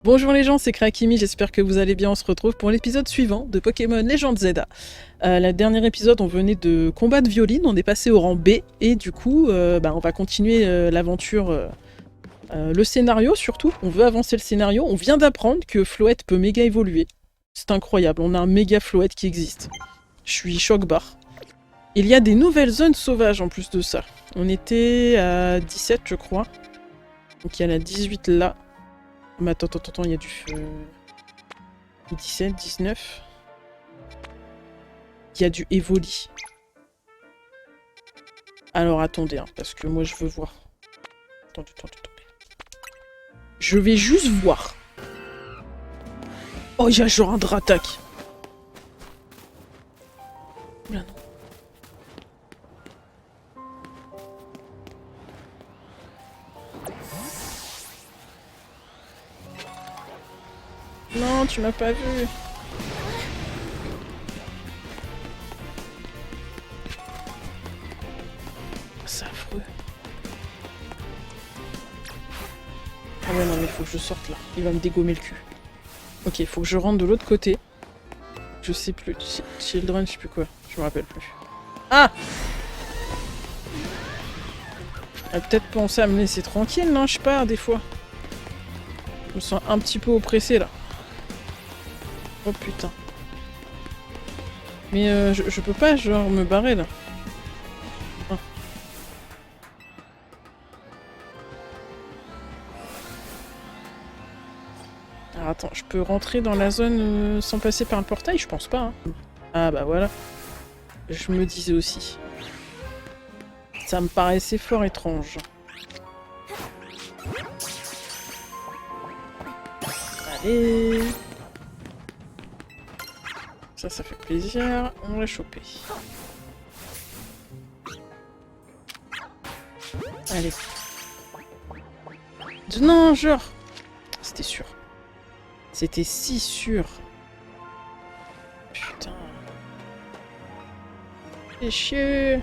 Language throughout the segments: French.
Bonjour les gens, c'est Krakimi, j'espère que vous allez bien. On se retrouve pour l'épisode suivant de Pokémon Legend Zelda. Le dernier épisode, on venait de combattre Violine, on est passé au rang B, et du coup, on va continuer l'aventure, le scénario surtout. On veut avancer le scénario. On vient d'apprendre que Floette peut méga évoluer. C'est incroyable, on a un méga Floette qui existe. Je suis choc-barre. Il y a des nouvelles zones sauvages en plus de ça. On était à 17, je crois. Donc il y a la 18 là. Mais attends, il y a du... 17, 19... Il y a du Evoli. Alors attendez, hein, parce que moi je veux voir. Attendez. Je vais juste voir. Oh, il y a genre un Dratak. Là, non. Non, tu m'as pas vu. C'est affreux. Ah ouais, non, mais faut que je sorte là. Il va me dégommer le cul. Ok, faut que je rentre de l'autre côté. Je sais plus. Children, je sais plus quoi. Je me rappelle plus. Ah! Elle a peut-être pensé à me laisser tranquille, non? Je sais pas, des fois. Je me sens un petit peu oppressée là. Oh putain. Mais je peux pas genre me barrer là. Ah. Alors attends, je peux rentrer dans la zone sans passer par un portail? Je pense pas. Hein. Ah bah voilà. Je me disais aussi. Ça me paraissait fort étrange. Allez. Ça fait plaisir. On l'a chopé. Allez. Non, genre. C'était sûr. C'était si sûr. Putain. C'est chier.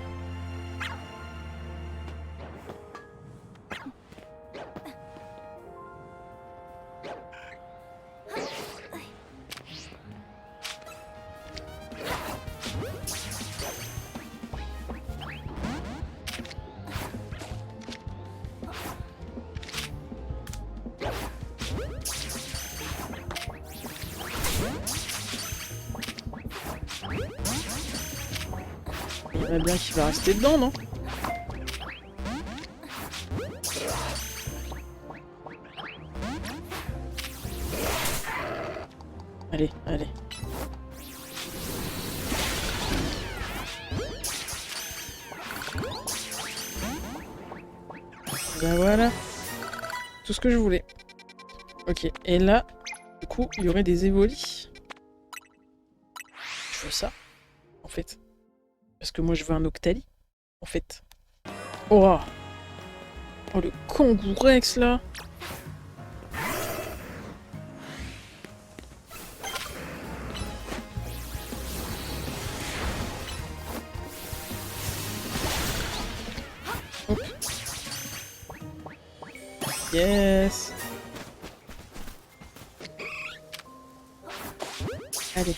Il y en a bien qui va rester dedans, non? Allez. Ben voilà. Tout ce que je voulais. Ok, et là, du coup, il y aurait des évolis. Je veux ça, en fait. Parce que moi, je veux un Octali, en fait. Oh, le Kangourex, là. Hop. Yes. Allez.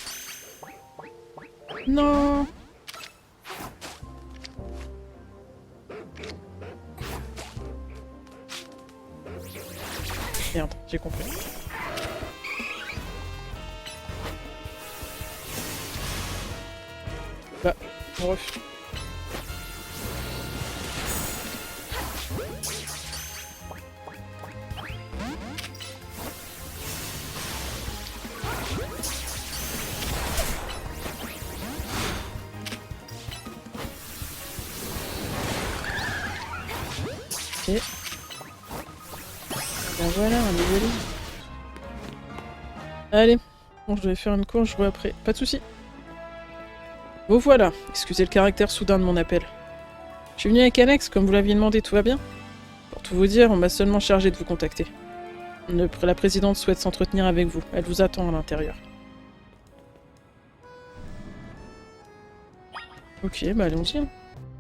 Non. Merde, j'ai compris. Bah, on refuse. Ok. Ben voilà, un désolé. Allez, bon, je devais faire une course, je vois après. Pas de soucis. Vous voilà, excusez le caractère soudain de mon appel. Je suis venu avec Alex, comme vous l'aviez demandé, tout va bien? Pour tout vous dire, on m'a seulement chargé de vous contacter. La présidente souhaite s'entretenir avec vous, elle vous attend à l'intérieur. Ok, bah allons-y.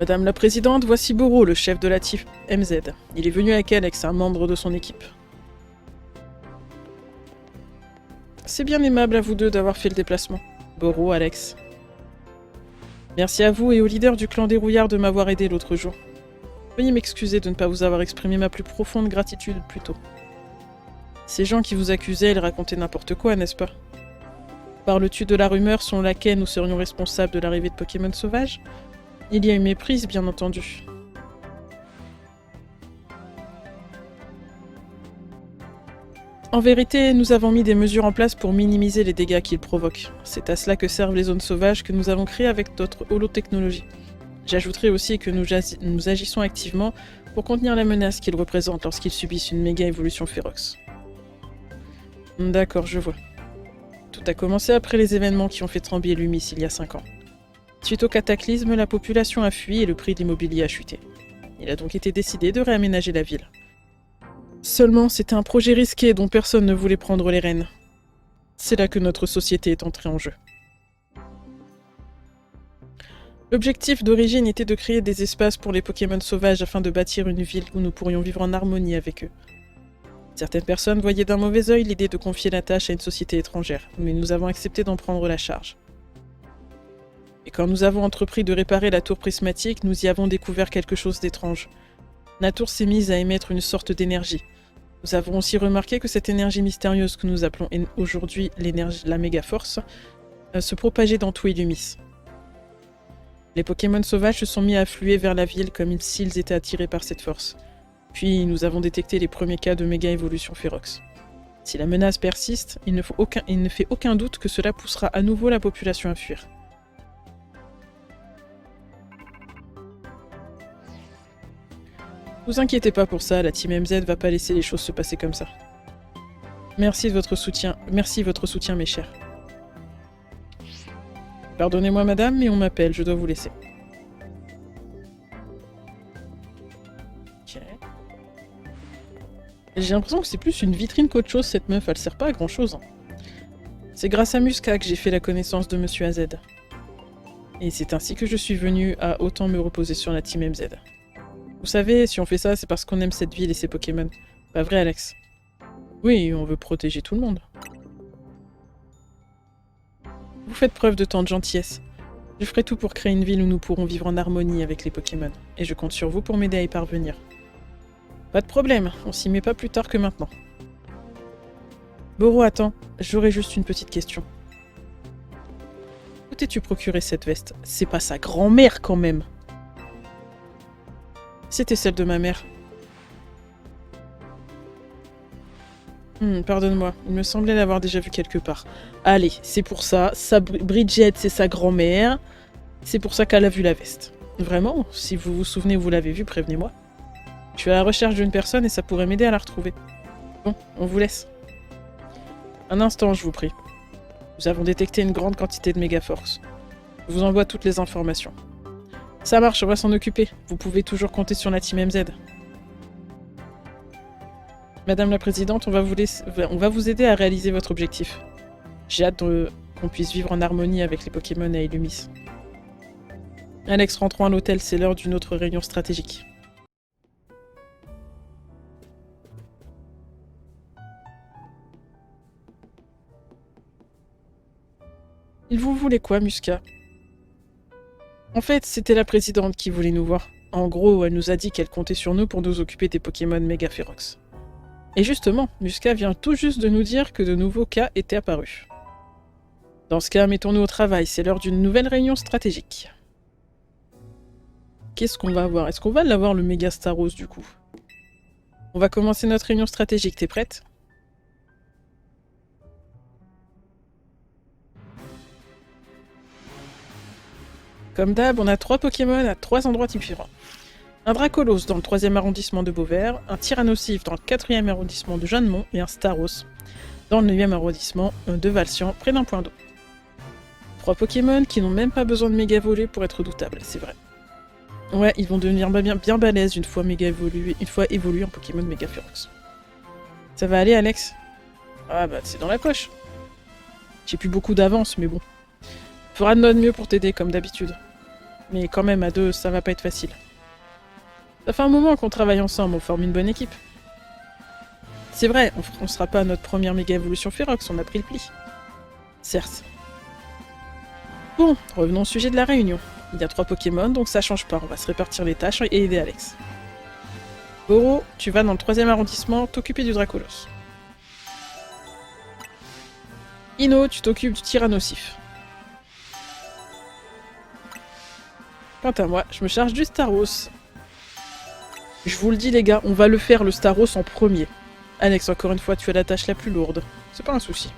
Madame la Présidente, voici Boro, le chef de la Team MZ. Il est venu avec Alex, un membre de son équipe. C'est bien aimable à vous deux d'avoir fait le déplacement. Boro, Alex. Merci à vous et au leader du clan des Rouillards de m'avoir aidé l'autre jour. Veuillez m'excuser de ne pas vous avoir exprimé ma plus profonde gratitude plus tôt. Ces gens qui vous accusaient, ils racontaient n'importe quoi, n'est-ce pas? Parles-tu de la rumeur selon laquelle nous serions responsables de l'arrivée de Pokémon sauvages? Il y a une méprise, bien entendu. En vérité, nous avons mis des mesures en place pour minimiser les dégâts qu'ils provoquent. C'est à cela que servent les zones sauvages que nous avons créées avec notre holotechnologie. J'ajouterai aussi que nous agissons activement pour contenir la menace qu'ils représentent lorsqu'ils subissent une méga évolution féroce. D'accord, je vois. Tout a commencé après les événements qui ont fait trembler Lumis il y a 5 ans. Suite au cataclysme, la population a fui et le prix de l'immobilier a chuté. Il a donc été décidé de réaménager la ville. Seulement, c'était un projet risqué dont personne ne voulait prendre les rênes. C'est là que notre société est entrée en jeu. L'objectif d'origine était de créer des espaces pour les Pokémon sauvages afin de bâtir une ville où nous pourrions vivre en harmonie avec eux. Certaines personnes voyaient d'un mauvais œil l'idée de confier la tâche à une société étrangère, mais nous avons accepté d'en prendre la charge. Et quand nous avons entrepris de réparer la tour prismatique, nous y avons découvert quelque chose d'étrange. La tour s'est mise à émettre une sorte d'énergie. Nous avons aussi remarqué que cette énergie mystérieuse que nous appelons aujourd'hui la méga force se propageait dans tout Illumis. Les Pokémon sauvages se sont mis à affluer vers la ville comme s'ils étaient attirés par cette force. Puis nous avons détecté les premiers cas de méga évolution féroce. Si la menace persiste, il ne fait aucun doute que cela poussera à nouveau la population à fuir. Ne vous inquiétez pas pour ça, la Team MZ va pas laisser les choses se passer comme ça. Merci de votre soutien, mes chers. Pardonnez-moi madame, mais on m'appelle, je dois vous laisser. Ok. J'ai l'impression que c'est plus une vitrine qu'autre chose cette meuf, elle sert pas à grand chose. Hein. C'est grâce à Musca que j'ai fait la connaissance de Monsieur AZ. Et c'est ainsi que je suis venu à autant me reposer sur la Team MZ. Vous savez, si on fait ça, c'est parce qu'on aime cette ville et ses Pokémon. Pas vrai, Alex? Oui, on veut protéger tout le monde. Vous faites preuve de tant de gentillesse. Je ferai tout pour créer une ville où nous pourrons vivre en harmonie avec les Pokémon, et je compte sur vous pour m'aider à y parvenir. Pas de problème, on s'y met pas plus tard que maintenant. Boro, attends, j'aurais juste une petite question. Où t'es-tu procuré cette veste? C'est pas sa grand-mère quand même. C'était celle de ma mère. Pardonne-moi, il me semblait l'avoir déjà vue quelque part. Allez, c'est pour ça, Bridget c'est sa grand-mère, c'est pour ça qu'elle a vu la veste. Vraiment, si vous vous souvenez où vous l'avez vue, prévenez-moi. Je suis à la recherche d'une personne et ça pourrait m'aider à la retrouver. Bon, on vous laisse. Un instant, je vous prie. Nous avons détecté une grande quantité de méga-force. Je vous envoie toutes les informations. Ça marche, on va s'en occuper. Vous pouvez toujours compter sur la Team MZ. Madame la Présidente, on va vous aider à réaliser votre objectif. J'ai hâte qu'on puisse vivre en harmonie avec les Pokémon à Illumis. Alex, rentrons à l'hôtel, c'est l'heure d'une autre réunion stratégique. Il vous voulait quoi, Musca? En fait, c'était la présidente qui voulait nous voir. En gros, elle nous a dit qu'elle comptait sur nous pour nous occuper des Pokémon méga féroces. Et justement, Musca vient tout juste de nous dire que de nouveaux cas étaient apparus. Dans ce cas, mettons-nous au travail, c'est l'heure d'une nouvelle réunion stratégique. Qu'est-ce qu'on va avoir? Est-ce qu'on va l'avoir le méga Staros du coup? On va commencer notre réunion stratégique, t'es prête? Comme d'hab, on a 3 Pokémon à 3 endroits différents. Un Dracolos dans le 3e arrondissement de Beauvert, un Tyrannosif dans le 4e arrondissement de Jeannemont et un Staros dans le 9e arrondissement de Valcian, près d'un point d'eau. 3 Pokémon qui n'ont même pas besoin de méga voler pour être doutables, c'est vrai. Ouais, ils vont devenir bien balèzes une fois évolués en Pokémon méga férox. Ça va aller, Alex? Ah bah c'est dans la poche. J'ai plus beaucoup d'avance, mais bon. Fera de notre mieux pour t'aider comme d'habitude. Mais quand même, à 2, ça va pas être facile. Ça fait un moment qu'on travaille ensemble, on forme une bonne équipe. C'est vrai, on sera pas à notre première méga évolution Ferox, on a pris le pli. Certes. Bon, revenons au sujet de la réunion. Il y a 3 Pokémon, donc ça change pas, on va se répartir les tâches et aider Alex. Goro, tu vas dans le 3e arrondissement t'occuper du Dracolos. Ino, tu t'occupes du Tyrannosif. Quant à moi, je me charge du Staros. Je vous le dis les gars, on va le faire le Staros en premier. Alex, encore une fois, tu as la tâche la plus lourde. C'est pas un souci.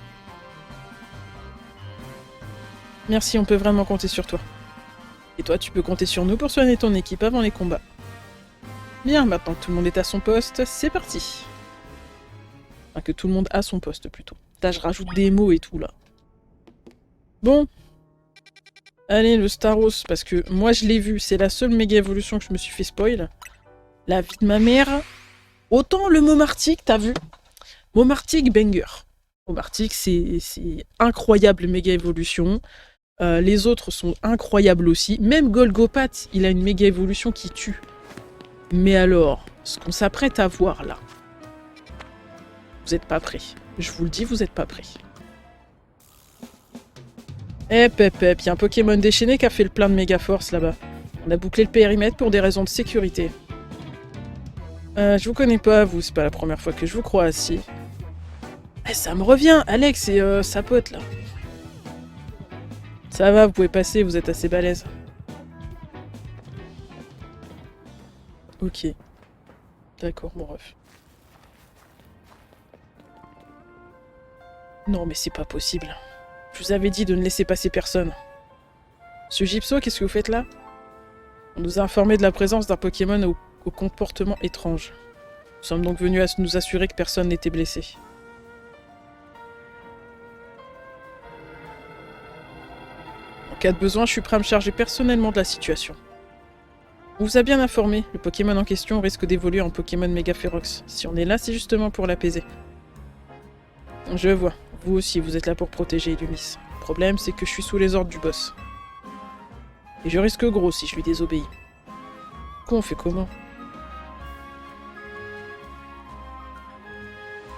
Merci, on peut vraiment compter sur toi. Et toi, tu peux compter sur nous pour soigner ton équipe avant les combats. Bien, maintenant que tout le monde est à son poste, c'est parti. Enfin, que tout le monde a son poste, plutôt. Là, je rajoute des mots et tout, là. Bon. Allez, le Staros, parce que moi, je l'ai vu, c'est la seule méga évolution que je me suis fait spoil. La vie de ma mère. Autant le Momartic, t'as vu? Momartic, banger. Momartic, c'est incroyable méga évolution. Les autres sont incroyables aussi. Même Golgopath, il a une méga évolution qui tue. Mais alors, ce qu'on s'apprête à voir là, vous êtes pas prêts. Je vous le dis, vous êtes pas prêts. Il y a un Pokémon déchaîné qui a fait le plein de méga force là-bas. On a bouclé le périmètre pour des raisons de sécurité. Je vous connais pas, vous, c'est pas la première fois que je vous crois, si. Ça me revient, Alex et sa pote là. Ça va, vous pouvez passer, vous êtes assez balèze. Ok. D'accord, mon ref. Non, mais c'est pas possible. Je vous avais dit de ne laisser passer personne. Monsieur Gypso, qu'est-ce que vous faites là? On nous a informé de la présence d'un Pokémon au comportement étrange. Nous sommes donc venus à nous assurer que personne n'était blessé. En cas de besoin, je suis prêt à me charger personnellement de la situation. On vous a bien informé, le Pokémon en question risque d'évoluer en Pokémon Mega Ferox. Si on est là, c'est justement pour l'apaiser. Je vois, vous aussi, vous êtes là pour protéger Illumis. Le problème, c'est que je suis sous les ordres du boss. Et je risque gros si je lui désobéis. On fait comment?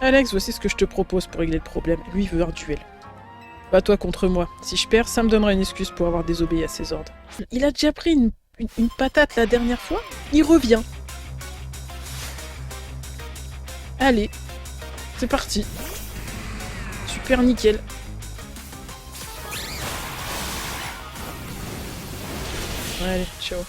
Alex, voici ce que je te propose pour régler le problème. Lui veut un duel. Pas toi contre moi. Si je perds, ça me donnera une excuse pour avoir désobéi à ses ordres. Il a déjà pris une patate la dernière fois. Il revient. Allez. C'est parti. Super nickel. Allez, ciao.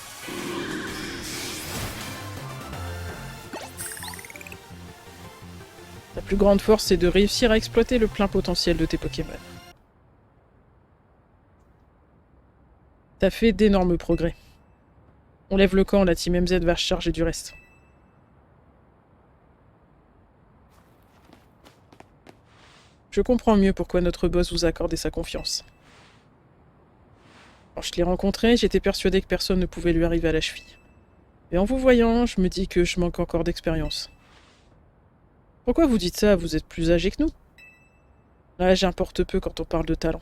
Ta plus grande force, c'est de réussir à exploiter le plein potentiel de tes Pokémon. T'as fait d'énormes progrès. On lève le camp, la Team MZ va se charger du reste. Je comprends mieux pourquoi notre boss vous a accordé sa confiance. Quand je l'ai rencontré, j'étais persuadé que personne ne pouvait lui arriver à la cheville. Et en vous voyant, je me dis que je manque encore d'expérience. Pourquoi vous dites ça? Vous êtes plus âgé que nous? L'âge importe peu quand on parle de talent.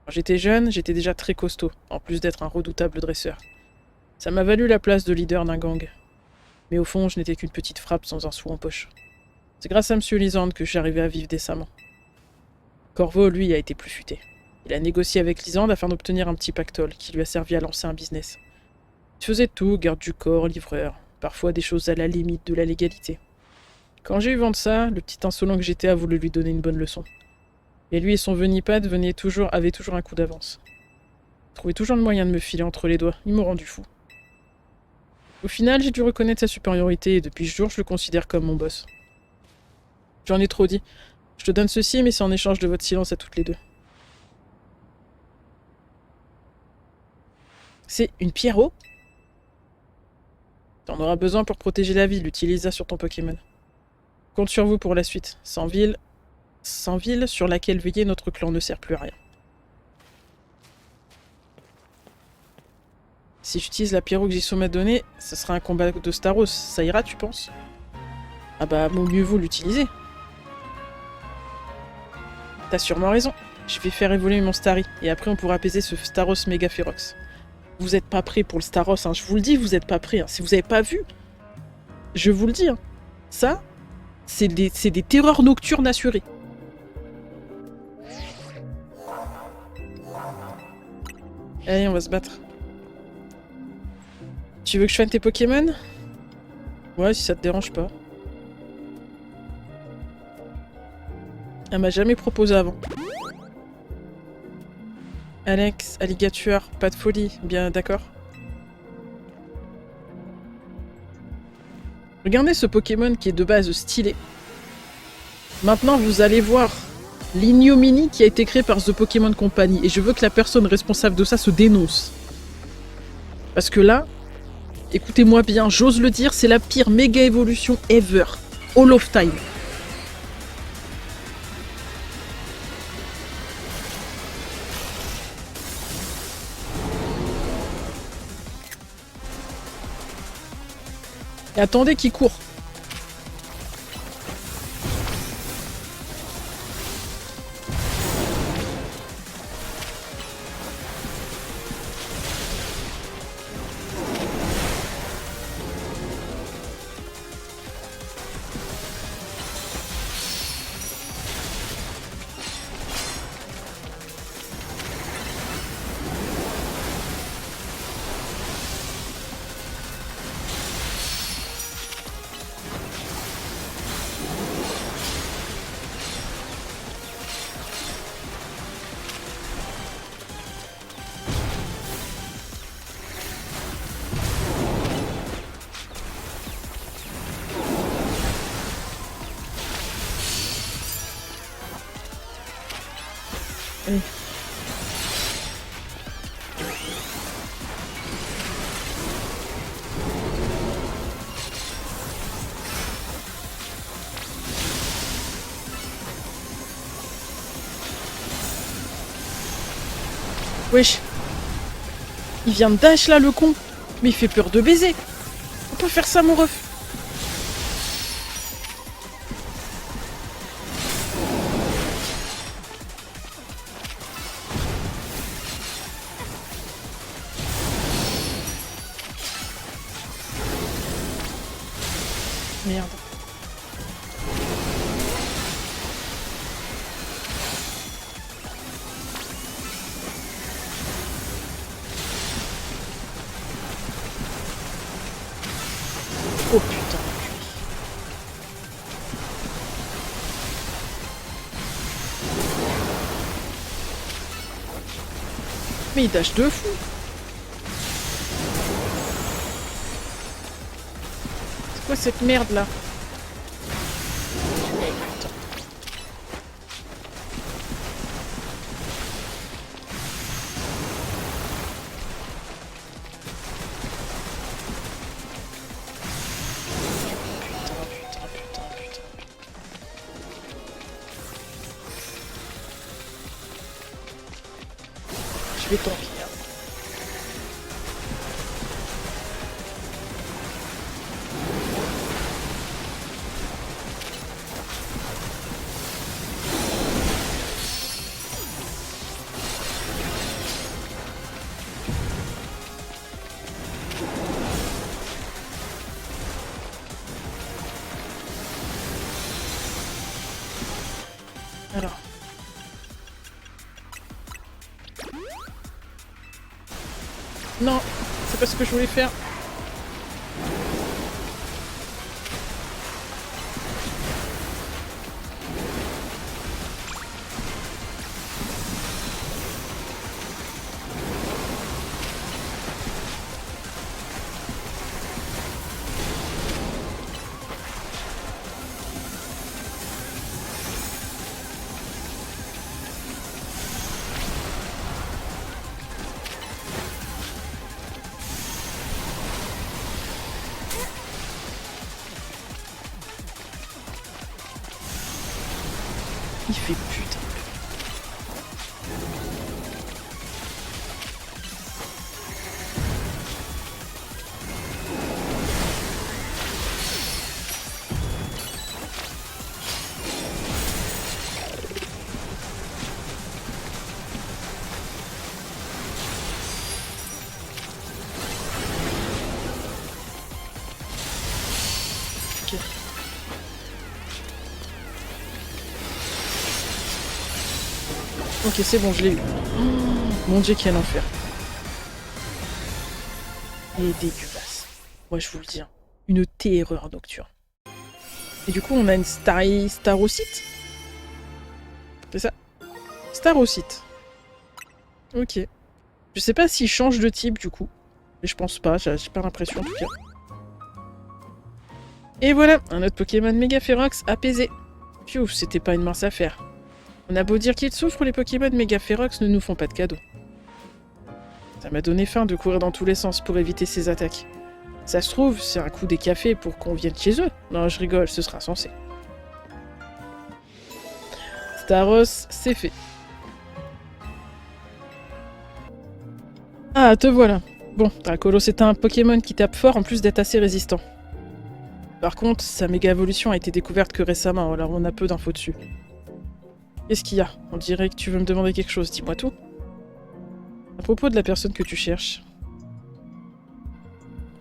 Quand j'étais jeune, j'étais déjà très costaud, en plus d'être un redoutable dresseur. Ça m'a valu la place de leader d'un gang. Mais au fond, je n'étais qu'une petite frappe sans un sou en poche. C'est grâce à Monsieur Lisande que j'arrivais à vivre décemment. Corvo, lui, a été plus futé. Il a négocié avec Lisande afin d'obtenir un petit pactole qui lui a servi à lancer un business. Il faisait tout, garde du corps, livreur, parfois des choses à la limite de la légalité. Quand j'ai eu vent de ça, le petit insolent que j'étais a voulu lui donner une bonne leçon. Et lui et son venipad avaient toujours un coup d'avance. Il trouvait toujours le moyen de me filer entre les doigts, ils m'ont rendu fou. Au final, j'ai dû reconnaître sa supériorité et depuis ce jour, je le considère comme mon boss. J'en ai trop dit. Je te donne ceci, mais c'est en échange de votre silence à toutes les deux. C'est une pierrot? T'en auras besoin pour protéger la ville, utilise-la sur ton Pokémon. Compte sur vous pour la suite. Sans ville sur laquelle veiller, notre clan ne sert plus à rien. Si j'utilise la pierrot que Jisoo m'a donnée, ce sera un combat de Staros. Ça ira, tu penses? Ah bah, mieux vaut l'utiliser. T'as sûrement raison. Je vais faire évoluer mon Starry, et après on pourra apaiser ce Staros Mega Ferox. Vous êtes pas prêts pour le Staros, hein. Je vous le dis, vous êtes pas prêts. Hein. Si vous avez pas vu, je vous le dis. Hein. Ça, C'est des terreurs nocturnes assurées. Allez, on va se battre. Tu veux que je fasse tes Pokémon? Ouais, si ça te dérange pas. Elle m'a jamais proposé avant. Alex, alligator, pas de folie, bien d'accord. Regardez ce Pokémon qui est de base stylé. Maintenant, vous allez voir l'ignominie qui a été créée par The Pokémon Company. Et je veux que la personne responsable de ça se dénonce. Parce que là, écoutez-moi bien, j'ose le dire, c'est la pire méga évolution ever. All of time. Et attendez qu'il court. Allez. Wesh. Il vient de dash là, le con. Mais il fait peur de baiser. On peut faire ça, mon ref. Merde. Oh putain. Mais il dash de fou. C'est quoi cette merde là? Je vais tanker. Alors. Non, c'est pas ce que je voulais faire. Il fait putain. Ok. Ok, c'est bon, je l'ai eu. Oh, mon dieu, quel enfer. Il est dégueulasse. Moi, je vous le dis. Hein. Une terreur nocturne. Et du coup, on a une Starocyte. C'est ça? Starocyte. Ok. Je sais pas s'il change de type, du coup. Mais je pense pas, j'ai pas l'impression, en tout cas. Et voilà, un autre Pokémon Méga Férox apaisé. Pfiou, c'était pas une mince affaire. On a beau dire qu'ils souffrent, les Pokémon Méga Férox ne nous font pas de cadeaux. Ça m'a donné faim de courir dans tous les sens pour éviter ces attaques. Ça se trouve, c'est un coup des cafés pour qu'on vienne chez eux. Non, je rigole, ce sera censé. Staros, c'est fait. Ah, te voilà. Bon, Dracolo, c'est un Pokémon qui tape fort en plus d'être assez résistant. Par contre, sa méga évolution a été découverte que récemment, alors on a peu d'infos dessus. Qu'est-ce qu'il y a? On dirait que tu veux me demander quelque chose, dis-moi tout. À propos de la personne que tu cherches.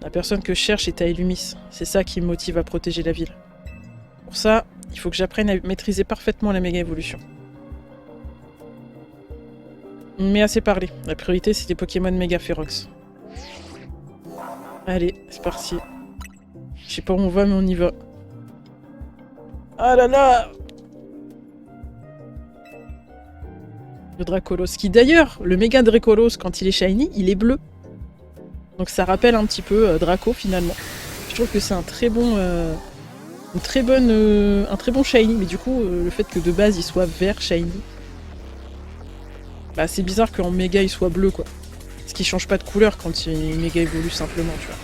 La personne que je cherche est à Illumis. C'est ça qui me motive à protéger la ville. Pour ça, il faut que j'apprenne à maîtriser parfaitement la méga évolution. Mais assez parlé. La priorité, c'est les Pokémon méga férox. Allez, c'est parti. Je sais pas où on va, mais on y va. Ah là là! Le Dracolos, qui d'ailleurs, le méga Dracolos, quand il est shiny, il est bleu. Donc ça rappelle un petit peu Draco, finalement. Je trouve que c'est un très bon... un très bon shiny, mais du coup, le fait que de base, il soit vert shiny... Bah c'est bizarre qu'en méga, il soit bleu, quoi. Parce qu'il change pas de couleur quand il méga évolue simplement, tu vois.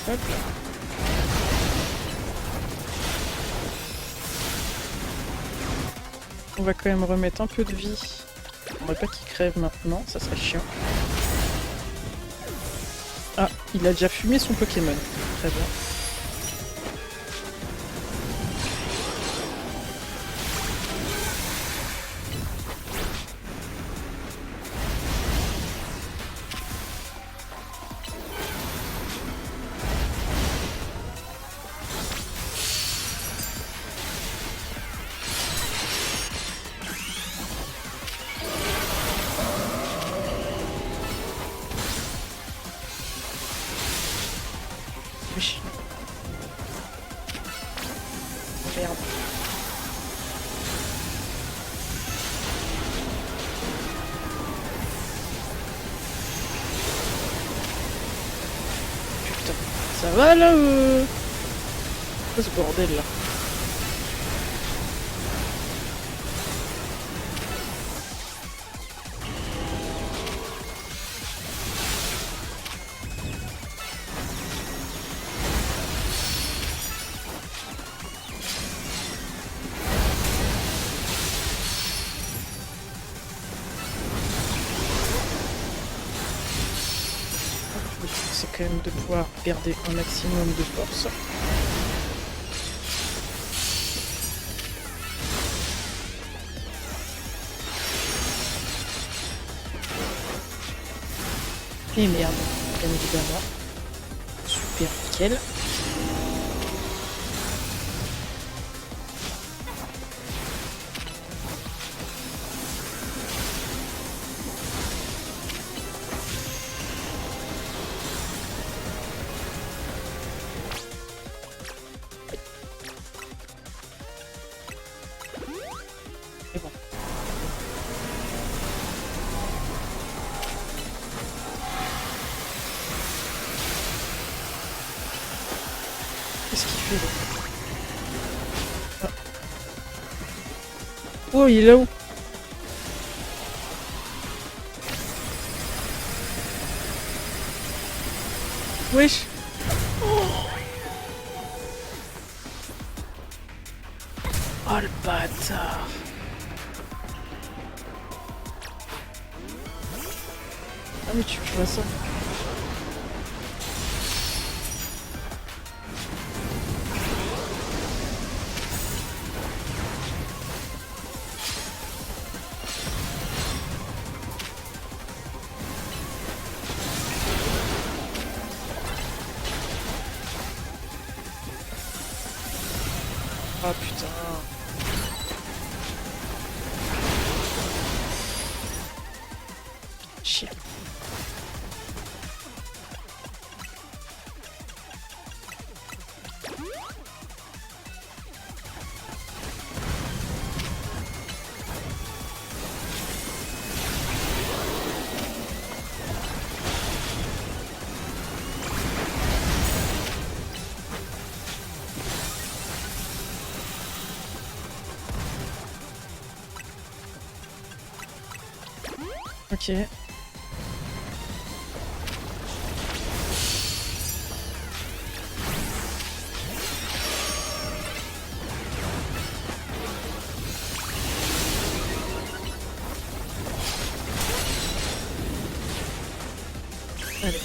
Hop là. On va quand même remettre un peu de vie. On va pas qu'il crève maintenant, ça serait chiant. Ah, il a déjà fumé son Pokémon. Très bien. Oui. Merde. Putain, ça va là C'est quoi ce bordel là? C'est quand même de pouvoir garder un maximum de force. Et merde, bien évidemment. Super nickel. Et bon. Qu'est-ce qu'il fait là? Ah. Oh, il est là-haut. Wesh. Oh le bâtard. Ah mais tu vois ça. Ah putain. Chier. Ok. Allez.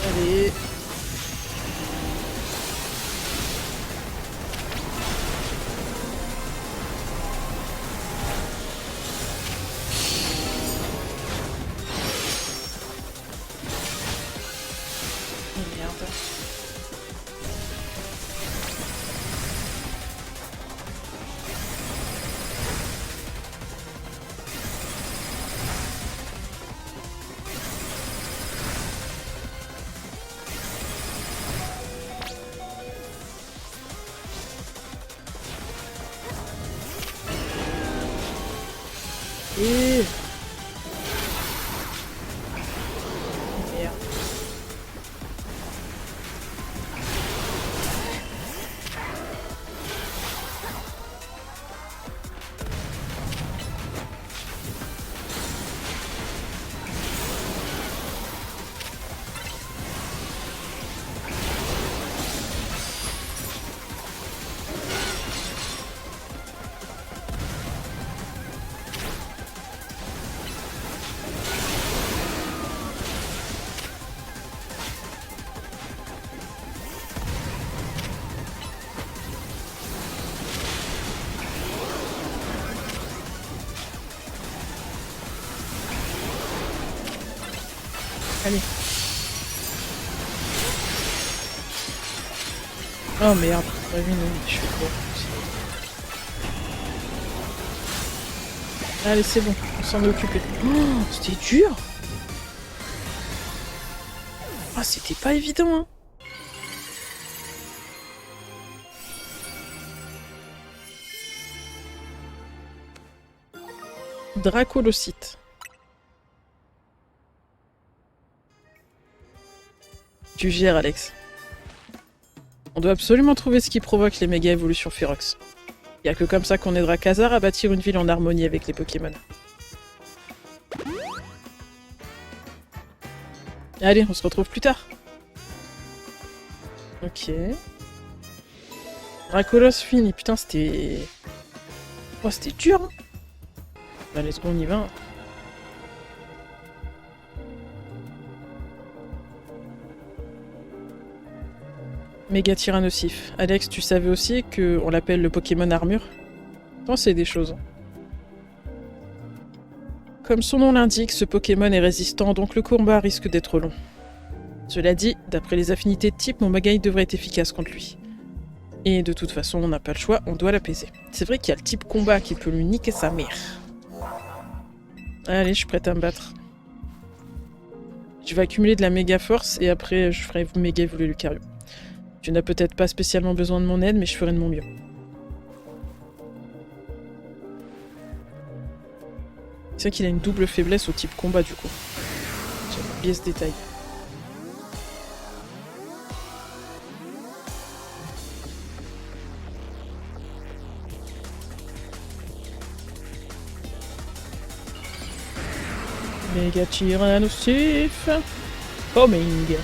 Allez. Oh, merde. Et... Merde. Allez. Oh merde. Ouais, oui, non, je suis quoi. Allez, c'est bon. On s'en est occupé. Oh, c'était dur. Ah, c'était pas évident, hein. Dracolocyte. Tu gères, Alex. On doit absolument trouver ce qui provoque les méga évolutions Ferox. Y a que comme ça qu'on aidera Khazar à bâtir une ville en harmonie avec les Pokémon. Allez, on se retrouve plus tard. Ok. Dracolos fini. Putain, c'était... Oh, c'était dur, hein. Bah, let's go, on y va. Méga Tyrannosif. Alex, tu savais aussi qu'on l'appelle le Pokémon armure? Pensez des choses. Comme son nom l'indique, ce Pokémon est résistant, donc le combat risque d'être long. Cela dit, d'après les affinités de type, mon Magaï devrait être efficace contre lui. Et de toute façon, on n'a pas le choix, on doit l'apaiser. C'est vrai qu'il y a le type combat qui peut lui niquer sa mère. Allez, je suis prête à me battre. Je vais accumuler de la méga force et après je ferai méga évoluer Lucario. Tu n'as peut-être pas spécialement besoin de mon aide, mais je ferai de mon mieux. C'est vrai qu'il a une double faiblesse au type combat du coup. J'avais oublié ce détail. Méga Tyrannosif coming.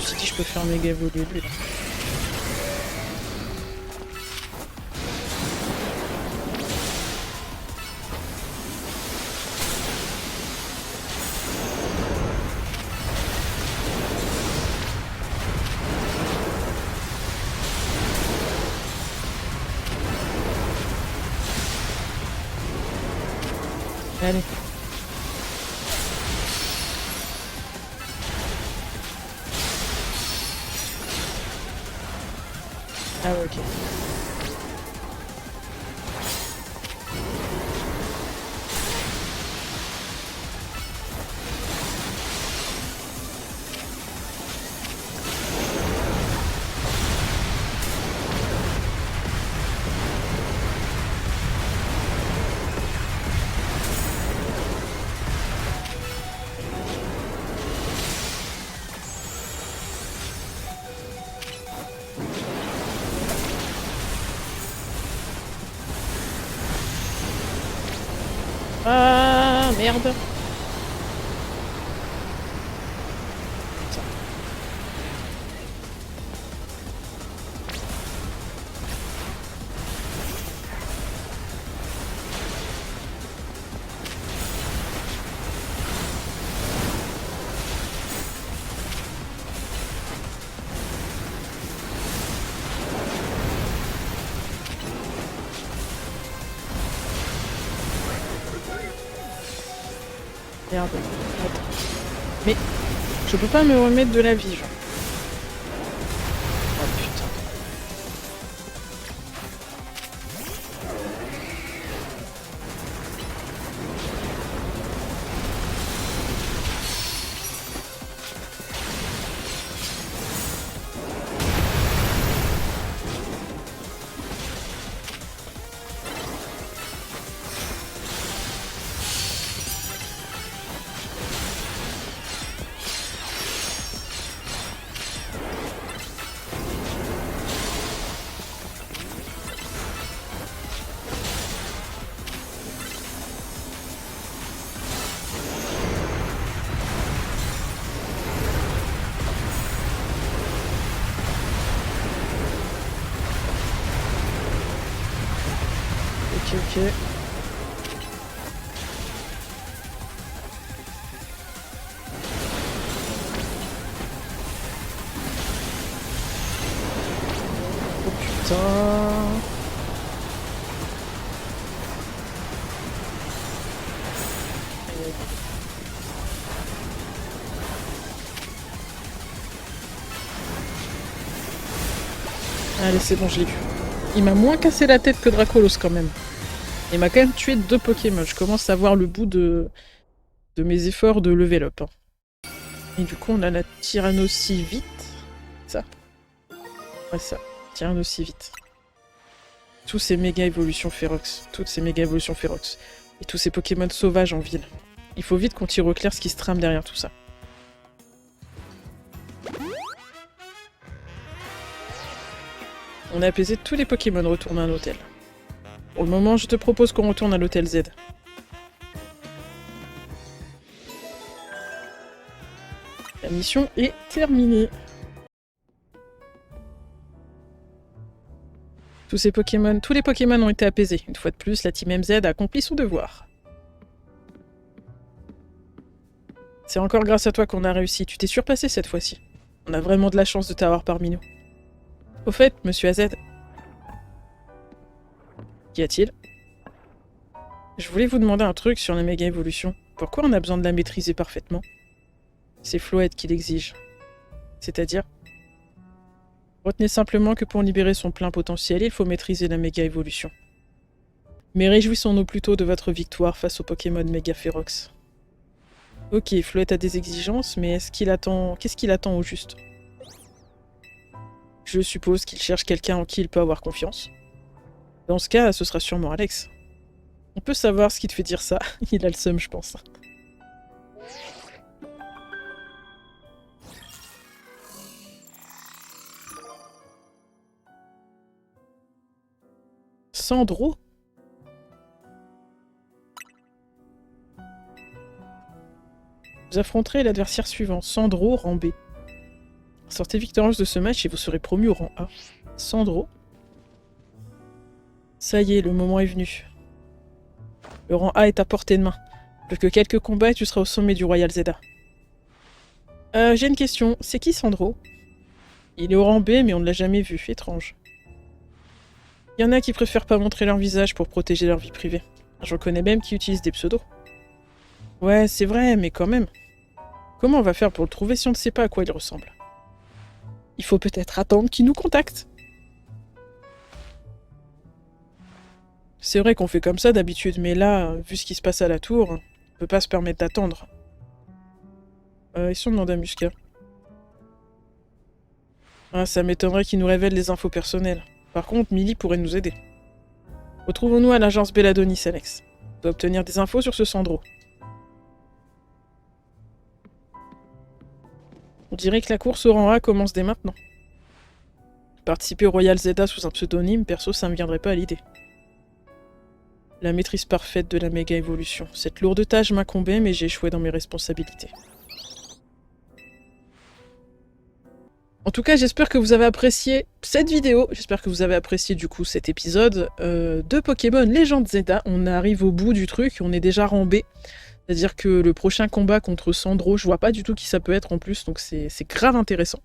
ceci dit, je peux faire méga évoluer lui là. Allez. Ah ouais, ok. Ah merde. Merde. Attends. Mais je peux pas me remettre de la vie, genre. Oh putain. Ok. Oh putain. Allez, c'est bon, je l'ai vu. Il m'a moins cassé la tête que Dracolos quand même. Il m'a quand même tué 2 Pokémon. Je commence à voir le bout de mes efforts de level up. Hein. Et du coup, on a la Tyrannosivite. Ça. Ouais, ça. Tyrannosivite. Tous ces méga évolutions férox. Toutes ces méga évolutions férox. Et tous ces Pokémon sauvages en ville. Il faut vite qu'on tire au clair ce qui se trame derrière tout ça. On a apaisé tous les Pokémon retournés à l'hôtel. Pour le moment, je te propose qu'on retourne à l'hôtel Z. La mission est terminée. Tous les Pokémon ont été apaisés. Une fois de plus, la Team MZ a accompli son devoir. C'est encore grâce à toi qu'on a réussi. Tu t'es surpassé cette fois-ci. On a vraiment de la chance de t'avoir parmi nous. Au fait, monsieur AZ... Qu'y a-t-il? Je voulais vous demander un truc sur la méga évolution. Pourquoi on a besoin de la maîtriser parfaitement? C'est Floette qui l'exige. C'est-à-dire? Retenez simplement que pour libérer son plein potentiel, il faut maîtriser la méga évolution. Mais réjouissons-nous plutôt de votre victoire face au Pokémon méga férox. Ok, Floette a des exigences, mais qu'est-ce qu'il attend au juste? Je suppose qu'il cherche quelqu'un en qui il peut avoir confiance. Dans ce cas, ce sera sûrement Alex. On peut savoir ce qui te fait dire ça. Il a le seum, je pense. Sandro? Vous affronterez l'adversaire suivant, Sandro, rang B. Sortez victorieuse de ce match et vous serez promu au rang A. Sandro. Ça y est, le moment est venu. Le rang A est à portée de main. Plus que quelques combats et tu seras au sommet du Royal Zeta. J'ai une question. C'est qui Sandro? Il est au rang B, mais on ne l'a jamais vu. Étrange. Il y en a qui préfèrent pas montrer leur visage pour protéger leur vie privée. J'en connais même qui utilisent des pseudos. Ouais, c'est vrai, mais quand même. Comment on va faire pour le trouver si on ne sait pas à quoi il ressemble? Il faut peut-être attendre qu'il nous contacte. C'est vrai qu'on fait comme ça d'habitude, mais là, vu ce qui se passe à la tour, on peut pas se permettre d'attendre. Ils sont demandés à Musca. Ah, ça m'étonnerait qu'il nous révèle les infos personnelles. Par contre, Millie pourrait nous aider. Retrouvons-nous à l'agence Belladonis, Alex. On doit obtenir des infos sur ce Sandro. On dirait que la course au rang A commence dès maintenant. Participer au Royal Zeta sous un pseudonyme, perso, ça me viendrait pas à l'idée. La maîtrise parfaite de la méga évolution. Cette lourde tâche m'incombait, mais j'ai échoué dans mes responsabilités. En tout cas, j'espère que vous avez apprécié cette vidéo. J'espère que vous avez apprécié du coup cet épisode de Pokémon Legend Zeta. On arrive au bout du truc, on est déjà rang B. C'est-à-dire que le prochain combat contre Sandro, je vois pas du tout qui ça peut être en plus, donc c'est grave intéressant.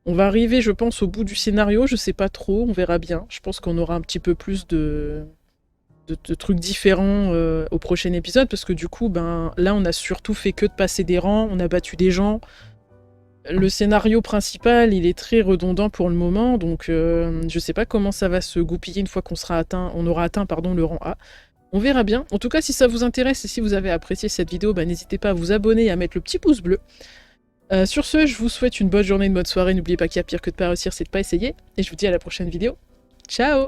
On va arriver, je pense, au bout du scénario, je sais pas trop, on verra bien. Je pense qu'on aura un petit peu plus de trucs différents au prochain épisode, parce que du coup, ben là, on a surtout fait que de passer des rangs, on a battu des gens. Le scénario principal, il est très redondant pour le moment, donc je sais pas comment ça va se goupiller une fois qu'on aura atteint le rang A. On verra bien. En tout cas, si ça vous intéresse et si vous avez apprécié cette vidéo, bah, n'hésitez pas à vous abonner et à mettre le petit pouce bleu. Sur ce, je vous souhaite une bonne journée, une bonne soirée. N'oubliez pas qu'il y a pire que de pas réussir, c'est de pas essayer. Et je vous dis à la prochaine vidéo. Ciao!